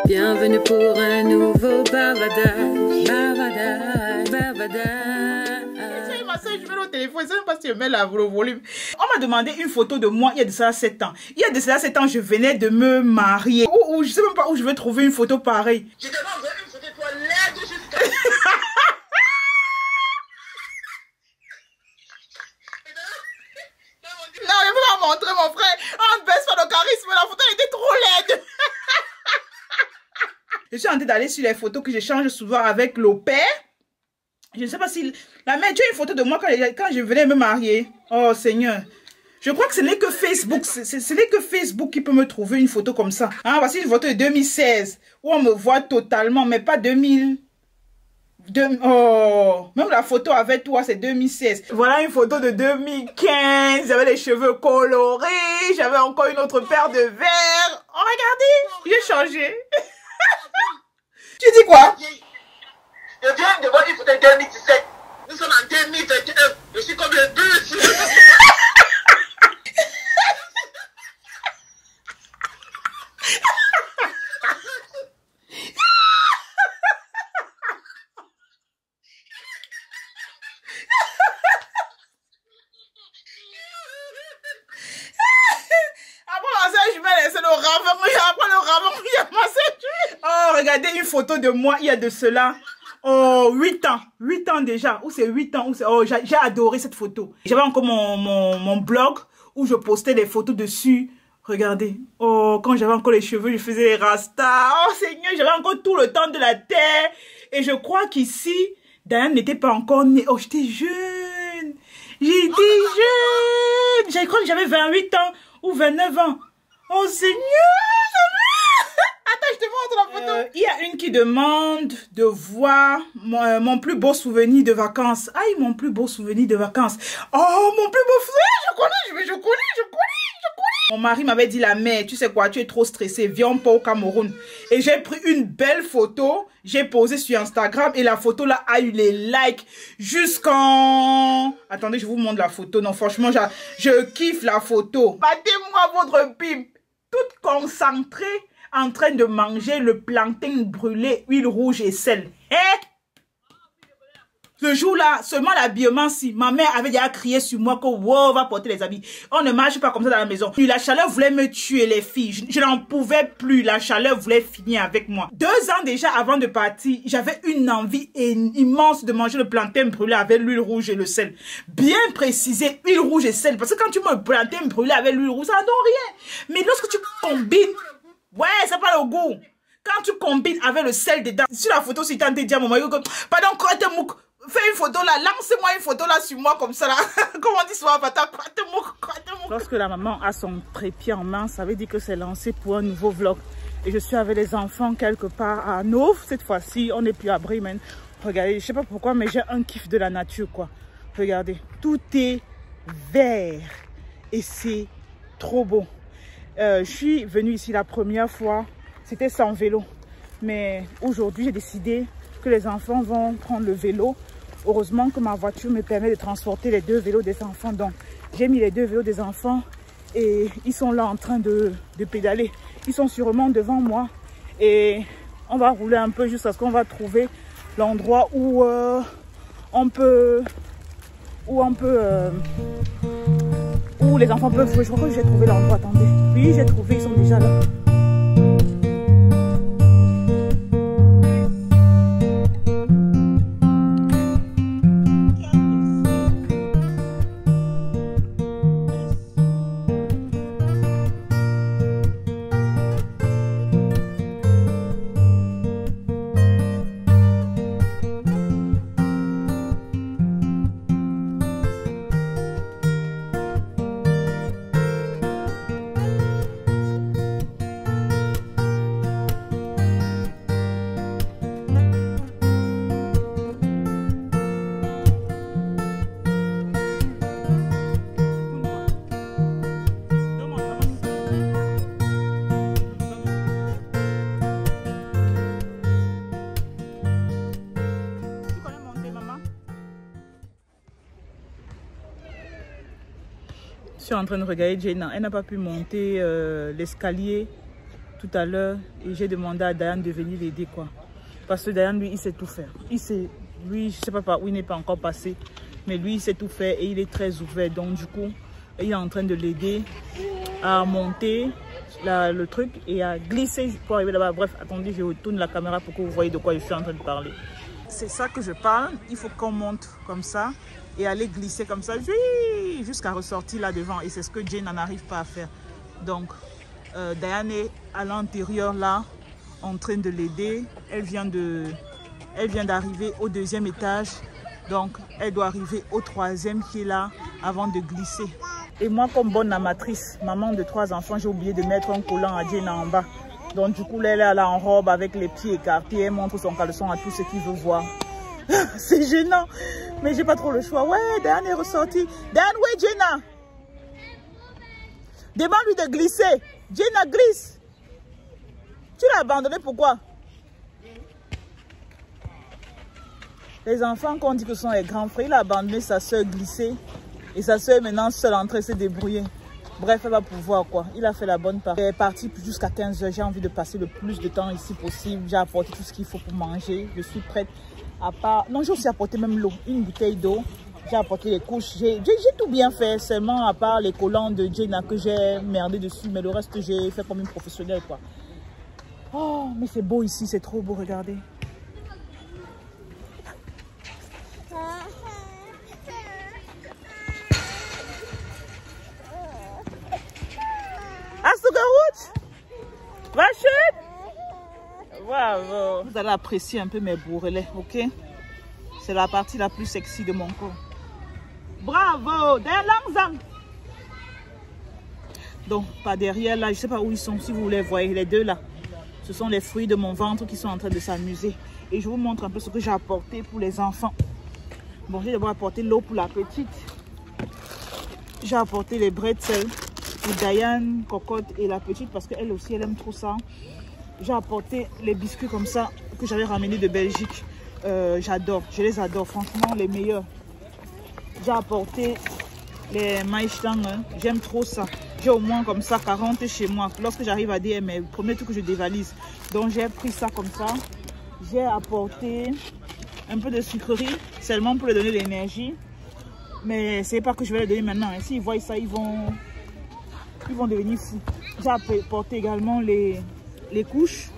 Bienvenue pour un nouveau bavardage, bavardage, bavardage. Ma soeur, je mets le téléphone, je ne sais pas si je mets le volume. On m'a demandé une photo de moi il y a de cela 7 ans. Il y a de cela 7 ans, je venais de me marier. Je ne sais même pas où je vais trouver une photo pareille. Je te demande une photo de toi laide jusqu'à... Non, je ne peux pas montrer mon frère. On ne baisse pas le charisme, la photo était trop laide. Je suis en train d'aller sur les photos que j'échange souvent avec l'opère. Je ne sais pas si... La mère, tu as une photo de moi quand je venais me marier. Oh Seigneur. Je crois que ce n'est que Facebook. Ce n'est que Facebook qui peut me trouver une photo comme ça. Ah, voici une photo de 2016 où on me voit totalement, mais pas 2000. Oh, même la photo avec toi, c'est 2016. Voilà une photo de 2015. J'avais les cheveux colorés. J'avais encore une autre paire de verres. Oh, regardez, j'ai changé. Tu dis quoi? Je viens de voir une photo de 2017. Nous sommes en 2021. Je suis comme le bus. Oh, regardez une photo de moi il y a de cela. Oh, 8 ans. 8 ans déjà. Ou c'est 8 ans. Oh, j'ai adoré cette photo. J'avais encore mon blog où je postais des photos dessus. Regardez. Oh, quand j'avais encore les cheveux, je faisais les rastas. Oh, Seigneur, j'avais encore tout le temps de la terre. Et je crois qu'ici, Diane n'était pas encore née. Oh, j'étais jeune. J'étais jeune. Je crois que j'avais 28 ans ou 29 ans. Oh, Seigneur. Attends, je te montre la photo. Il y a une qui demande de voir mon plus beau souvenir de vacances. Aïe, mon plus beau souvenir de vacances. Oh, mon plus beau souvenir, je connais. Mon mari m'avait dit, la mère, tu sais quoi, tu es trop stressée, viens pas au Cameroun. Et j'ai pris une belle photo, j'ai posé sur Instagram et la photo là a eu les likes jusqu'en... Attendez, je vous montre la photo. Non, franchement, je kiffe la photo. Battez-moi votre pipe. Toute concentrée en train de manger le plantain brûlé, huile rouge et sel. Ce jour-là, seulement l'habillement, si ma mère avait déjà crié sur moi que wow, va porter les habits. On ne marche pas comme ça dans la maison. Puis la chaleur voulait me tuer, les filles. Je n'en pouvais plus. La chaleur voulait finir avec moi. 2 ans déjà avant de partir, j'avais une envie immense de manger le plantain brûlé avec l'huile rouge et le sel. Bien précisé, huile rouge et sel. Parce que quand tu manges le plantain brûlé avec l'huile rouge, ça ne donne rien. Mais lorsque tu combines, ouais, ça pas le goût. Quand tu combines avec le sel dedans, sur la photo, si tu as dit à mon mari, pardon, fais une photo là, lancez-moi une photo là sur moi comme ça là. Comment on dit souvent, lorsque la maman a son trépied en main, ça veut dire que c'est lancé pour un nouveau vlog. Et je suis avec les enfants quelque part à Nov. Cette fois-ci, on n'est plus à Bremen. Regardez, je sais pas pourquoi, mais j'ai un kiff de la nature quoi. Regardez, tout est vert et c'est trop beau. Je suis venue ici la première fois, c'était sans vélo. Mais aujourd'hui, j'ai décidé que les enfants vont prendre le vélo. Heureusement que ma voiture me permet de transporter les 2 vélos des enfants. Donc, j'ai mis les 2 vélos des enfants et ils sont là en train de pédaler. Ils sont sûrement devant moi et on va rouler un peu jusqu'à ce qu'on va trouver l'endroit où où les enfants peuvent jouer. Je crois que j'ai trouvé l'endroit. Attendez. Oui, j'ai trouvé. Ils sont déjà là. suis en train de regarder Jenna. Elle n'a pas pu monter l'escalier tout à l'heure. Et j'ai demandé à Diane de venir l'aider, quoi. Parce que Diane, lui, il sait tout faire. Lui, je ne sais pas par où il n'est pas encore passé. Mais lui, il sait tout faire et il est très ouvert. Donc, du coup, il est en train de l'aider à monter le truc et à glisser pour arriver là-bas. Bref, attendez, je retourne la caméra pour que vous voyez de quoi je suis en train de parler. C'est ça que je parle. Il faut qu'on monte comme ça et aller glisser comme ça jusqu'à ressortir là devant. Et c'est ce que Jane n'arrive pas à faire. Donc, Diane est à l'intérieur là, en train de l'aider. Elle vient d'arriver au 2e étage. Donc, elle doit arriver au 3e qui est là avant de glisser. Et moi, comme bonne amatrice, maman de 3 enfants, j'ai oublié de mettre un collant à Jenna en bas. Donc, du coup, elle est là en robe avec les pieds écartés. Elle montre son caleçon à tous ceux qui veulent voir. C'est gênant. Mais j'ai pas trop le choix. Ouais, Diane est ressortie. Diane, où est Jenna? Demande-lui de glisser. Jenna, glisse. Tu l'as abandonné, pourquoi? Les enfants qu'on dit que ce sont les grands frères, il a abandonné sa soeur glisser. Et sa soeur est maintenant seule en train de se débrouiller. Bref, elle va pouvoir quoi. Il a fait la bonne part. Elle est partie jusqu'à 15 h. J'ai envie de passer le plus de temps ici possible. J'ai apporté tout ce qu'il faut pour manger. Je suis prête à part. Non, j'ai aussi apporté même l'eau. Une bouteille d'eau. J'ai apporté les couches. J'ai tout bien fait. Seulement à part les collants de Jenna que j'ai merdé dessus. Mais le reste, j'ai fait comme une professionnelle quoi. Oh, mais c'est beau ici. C'est trop beau. Regardez. Bravo. Vous allez apprécier un peu mes bourrelets, ok? C'est la partie la plus sexy de mon corps. Bravo! Donc, par derrière là, je ne sais pas où ils sont, si vous les voyez, les deux là. Ce sont les fruits de mon ventre qui sont en train de s'amuser. Et je vous montre un peu ce que j'ai apporté pour les enfants. Bon, j'ai d'abord apporté l'eau pour la petite. J'ai apporté les bretzels pour Diane, Cocotte et la petite parce qu'elle aussi, elle aime trop ça. J'ai apporté les biscuits comme ça que j'avais ramenés de Belgique. J'adore, je les adore, franchement, les meilleurs. J'ai apporté les maïstang, hein. J'aime trop ça. J'ai au moins comme ça 40 chez moi. Lorsque j'arrive à DM, le premier truc que je dévalise. Donc j'ai pris ça comme ça. J'ai apporté un peu de sucrerie, seulement pour leur donner l'énergie. Mais c'est pas que je vais les donner maintenant. Hein. S'ils voient ça, ils vont devenir fous. J'ai apporté également les couches.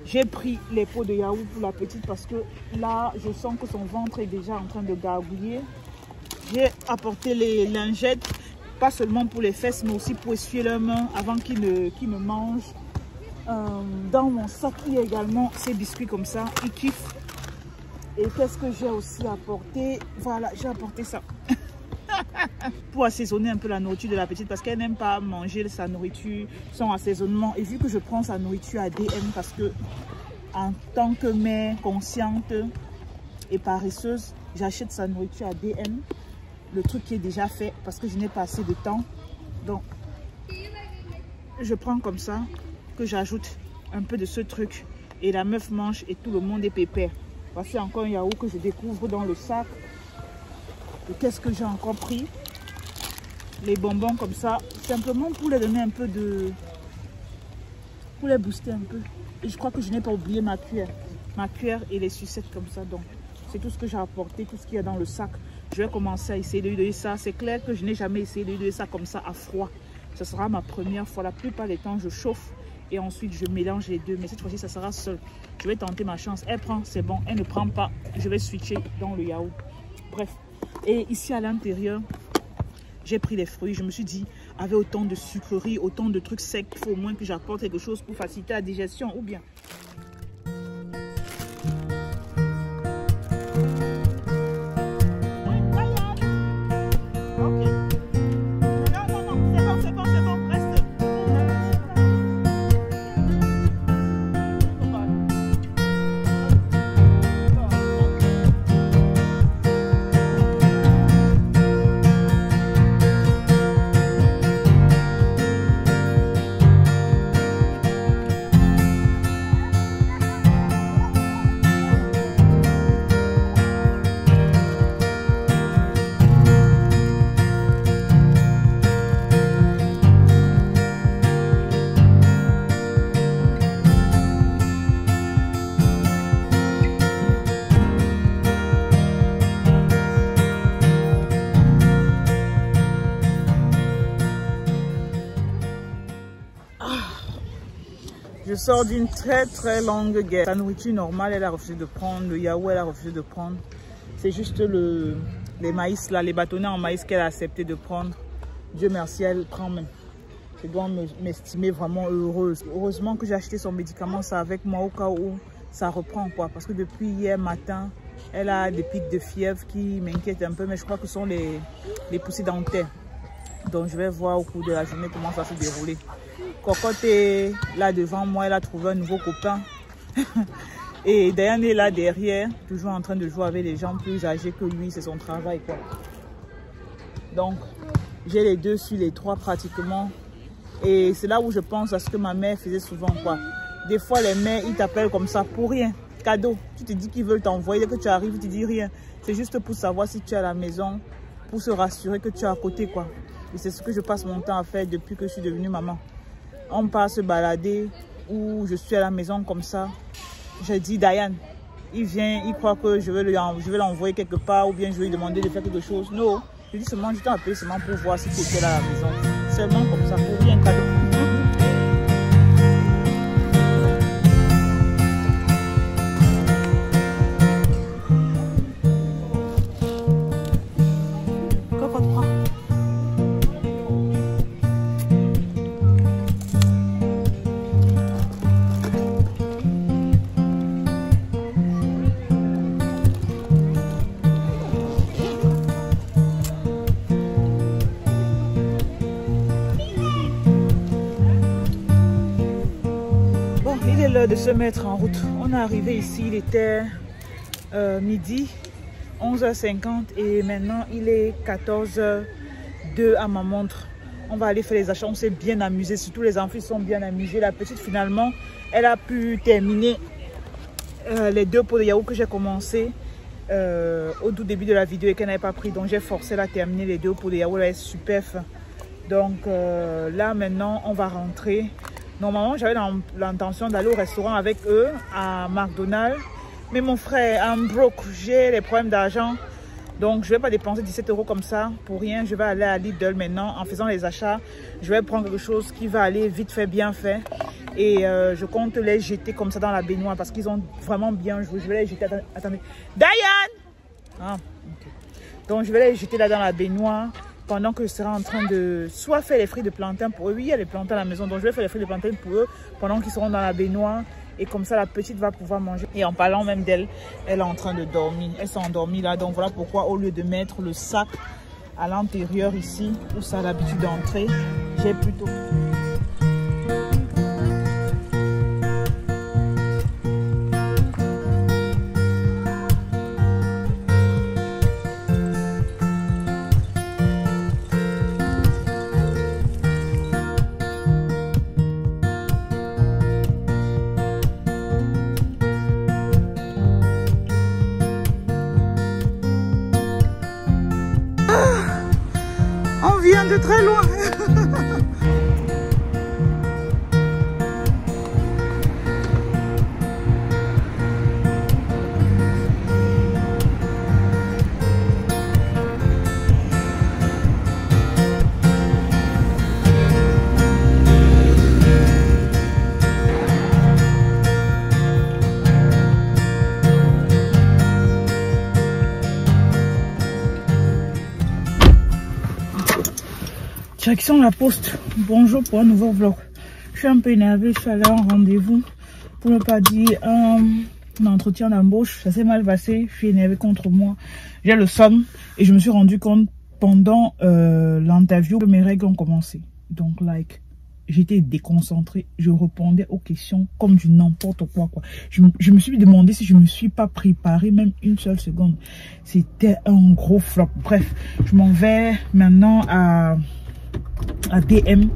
J'ai pris les pots de yaourt pour la petite parce que là, je sens que son ventre est déjà en train de gargouiller. J'ai apporté les lingettes, pas seulement pour les fesses, mais aussi pour essuyer leurs mains avant qu'ils ne mangent. Dans mon sac, il y a également ces biscuits comme ça. Ils kiffent. Et qu'est-ce que j'ai aussi apporté? Voilà, j'ai apporté ça. Pour assaisonner un peu la nourriture de la petite parce qu'elle n'aime pas manger sa nourriture, son assaisonnement. Et vu que je prends sa nourriture à DM parce que en tant que mère consciente et paresseuse, j'achète sa nourriture à DM. Le truc qui est déjà fait parce que je n'ai pas assez de temps. Donc, je prends comme ça que j'ajoute un peu de ce truc. Et la meuf mange et tout le monde est pépère. Voici encore un yaourt que je découvre dans le sac. Et qu'est-ce que j'ai encore pris? Les bonbons comme ça, simplement pour les donner un peu de... pour les booster un peu. Et je crois que je n'ai pas oublié ma cuillère. Ma cuillère et les sucettes comme ça. Donc, c'est tout ce que j'ai apporté, tout ce qu'il y a dans le sac. Je vais commencer à essayer de lui donner ça. C'est clair que je n'ai jamais essayé de lui donner ça comme ça à froid. Ce sera ma première fois. La plupart des temps, je chauffe et ensuite je mélange les deux. Mais cette fois-ci, ça sera seul. Je vais tenter ma chance. Elle prend, c'est bon. Elle ne prend pas. Je vais switcher dans le yaourt. Bref. Et ici à l'intérieur, j'ai pris les fruits. Je me suis dit, avec autant de sucreries, autant de trucs secs, il faut au moins que j'apporte quelque chose pour faciliter la digestion ou bien. Je sors d'une très longue guerre. La nourriture normale, elle a refusé de prendre. Le yaourt, elle a refusé de prendre. C'est juste les maïs, là, les bâtonnets en maïs qu'elle a accepté de prendre. Dieu merci, elle prend même. Je dois m'estimer vraiment heureuse. Heureusement que j'ai acheté son médicament, ça avec moi au cas où ça reprend, quoi. Parce que depuis hier matin, elle a des pics de fièvre qui m'inquiètent un peu, mais je crois que ce sont les poussées dentaires. Donc je vais voir au cours de la journée comment ça va se dérouler. Cocotte est là devant moi, elle a trouvé un nouveau copain. Et Diane est là derrière, toujours en train de jouer avec les gens plus âgés que lui, c'est son travail, quoi. Donc j'ai les deux sur les trois pratiquement. Et c'est là où je pense à ce que ma mère faisait souvent, quoi. Des fois les mères, ils t'appellent comme ça pour rien. Cadeau, tu te dis qu'ils veulent t'envoyer, dès que tu arrives, tu te dis rien. C'est juste pour savoir si tu es à la maison, pour se rassurer que tu es à côté, quoi. Et c'est ce que je passe mon temps à faire depuis que je suis devenue maman. On part se balader ou je suis à la maison comme ça. Je dis Diane, il vient, il croit que je vais l'envoyer quelque part ou bien je vais lui demander de faire quelque chose. Non, je dis seulement, je t'ai appelé seulement pour voir si tu étais là à la maison. Seulement comme ça, pour rien, cadeau. De se mettre en route. On est arrivé ici, il était midi, 11h50 et maintenant il est 14h02 à ma montre. On va aller faire les achats, on s'est bien amusé, surtout les enfants sont bien amusés. La petite finalement, elle a pu terminer les 2 pots de yaourt que j'ai commencé au tout début de la vidéo et qu'elle n'avait pas pris. Donc j'ai forcé à terminer les 2 pots de yaourt, elle est super fin. Donc là maintenant on va rentrer. Normalement, j'avais l'intention d'aller au restaurant avec eux à McDonald's. Mais mon frère, I'm broke, j'ai les problèmes d'argent. Donc, je ne vais pas dépenser 17 € comme ça pour rien. Je vais aller à Lidl maintenant. En faisant les achats, je vais prendre quelque chose qui va aller vite fait, bien fait. Et je compte les jeter comme ça dans la baignoire parce qu'ils ont vraiment bien joué. Je vais les jeter. Attendez. Diane! Ah, okay. Donc, je vais les jeter là dans la baignoire. Pendant que je serai en train de soit faire les frites de plantain pour eux. Oui, il y a les plantains à la maison, donc je vais faire les frites de plantain pour eux pendant qu'ils seront dans la baignoire. Et comme ça, la petite va pouvoir manger. Et en parlant même d'elle, elle est en train de dormir. Elle s'est endormie là. Donc voilà pourquoi, au lieu de mettre le sac à l'intérieur ici, où ça a l'habitude d'entrer, j'ai plutôt... de très loin. Direction la poste. Bonjour pour un nouveau vlog. Je suis un peu énervée, je suis allée en rendez-vous pour ne pas dire un entretien d'embauche. Ça s'est mal passé, je suis énervée contre moi. J'ai le somme et je me suis rendu compte pendant l'interview que mes règles ont commencé. Donc j'étais déconcentrée, je répondais aux questions comme du n'importe quoi. Je me suis demandé si je me suis pas préparée même une seule seconde. C'était un gros flop. Bref, je m'en vais maintenant à DM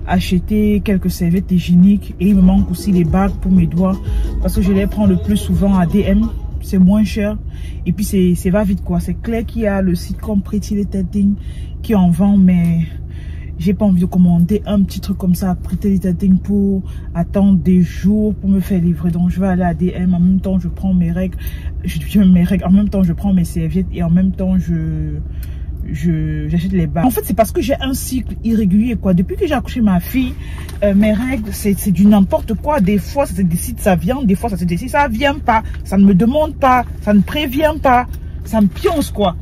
acheter quelques serviettes hygiéniques et il me manque aussi les bagues pour mes doigts parce que je les prends le plus souvent à DM, c'est moins cher et puis c'est va vite quoi. C'est clair qu'il y a le site comme Pretty Little Thing qui en vend, mais j'ai pas envie de commander un petit truc comme ça à Pretty Little Thing pour attendre des jours pour me faire livrer. Donc je vais aller à DM, en même temps je prends mes règles, en même temps je prends mes serviettes et en même temps je j'achète les bas. En fait, c'est parce que j'ai un cycle irrégulier, quoi. Depuis que j'ai accouché ma fille, mes règles, c'est du n'importe quoi. Des fois, ça se décide, ça vient. Des fois, ça se décide, ça vient pas. Ça ne me demande pas. Ça ne prévient pas. Ça me pionce, quoi.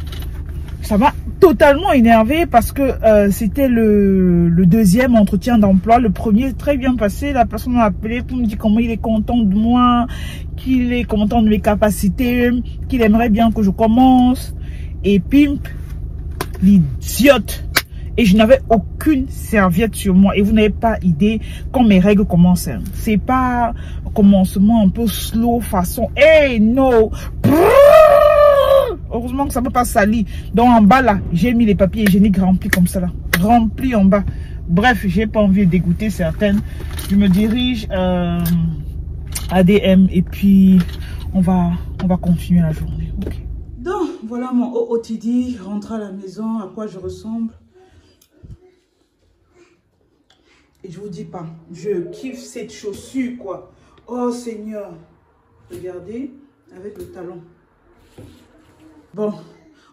Ça m'a totalement énervé parce que c'était le deuxième entretien d'emploi. Le premier, très bien passé. La personne m'a appelé pour me dire comment il est content de moi, qu'il est content de mes capacités, qu'il aimerait bien que je commence. Et pimp, l'idiote. Et je n'avais aucune serviette sur moi. Et vous n'avez pas idée quand mes règles commencent. C'est pas un commencement un peu slow façon. Hey, no. Heureusement que ça ne peut pas salir. Donc en bas là, j'ai mis les papiers hygiéniques remplis comme ça là. Remplis en bas. Bref, j'ai pas envie de dégoûter certaines. Je me dirige à DM et puis on va continuer la journée. Okay. Donc voilà mon OOTD. Rentre à la maison, à quoi je ressemble. Et je vous dis pas, je kiffe cette chaussure quoi. Oh Seigneur. Regardez avec le talon. Bon,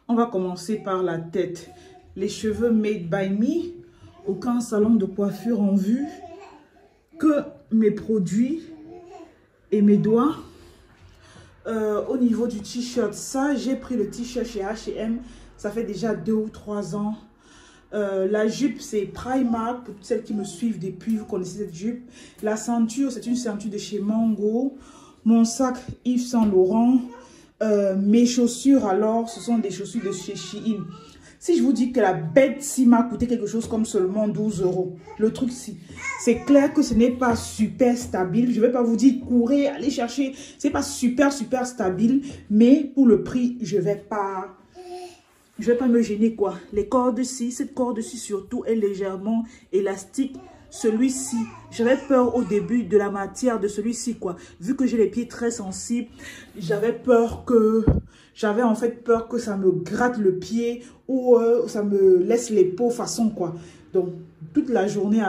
on va commencer par la tête. Les cheveux made by me. Aucun salon de coiffure en vue. Que mes produits et mes doigts. Au niveau du t-shirt, ça, j'ai pris le t-shirt chez H&M. Ça fait déjà 2 ou 3 ans. La jupe, c'est Primark. Pour toutes celles qui me suivent depuis, vous connaissez cette jupe. La ceinture, c'est une ceinture de chez Mango. Mon sac, Yves Saint Laurent. Mes chaussures, alors, ce sont des chaussures de chez Shein. Si je vous dis que la bête-ci m'a coûté quelque chose comme seulement 12 €. Le truc-ci, c'est clair que ce n'est pas super stable. Je ne vais pas vous dire courez, allez chercher. C'est pas super stable. Mais pour le prix, je vais pas me gêner quoi. Les cordes-ci, cette corde-ci surtout est légèrement élastique. Celui-ci, j'avais peur au début de la matière de celui-ci quoi. Vu que j'ai les pieds très sensibles, j'avais en fait peur que ça me gratte le pied ou ça me laisse les peaux façon quoi. Donc toute la journée,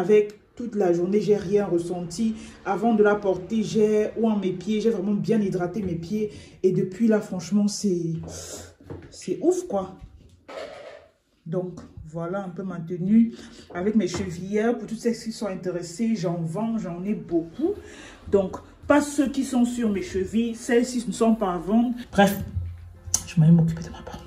j'ai rien ressenti. Avant de la porter, j'ai vraiment bien hydraté mes pieds et depuis là franchement c'est ouf quoi. Donc voilà un peu ma tenue avec mes chevillères. Pour toutes celles qui sont intéressées, j'en vends, j'en ai beaucoup. Donc, pas ceux qui sont sur mes chevilles. Celles-ci ne sont pas à vendre. Bref, je vais m'occuper de ma part.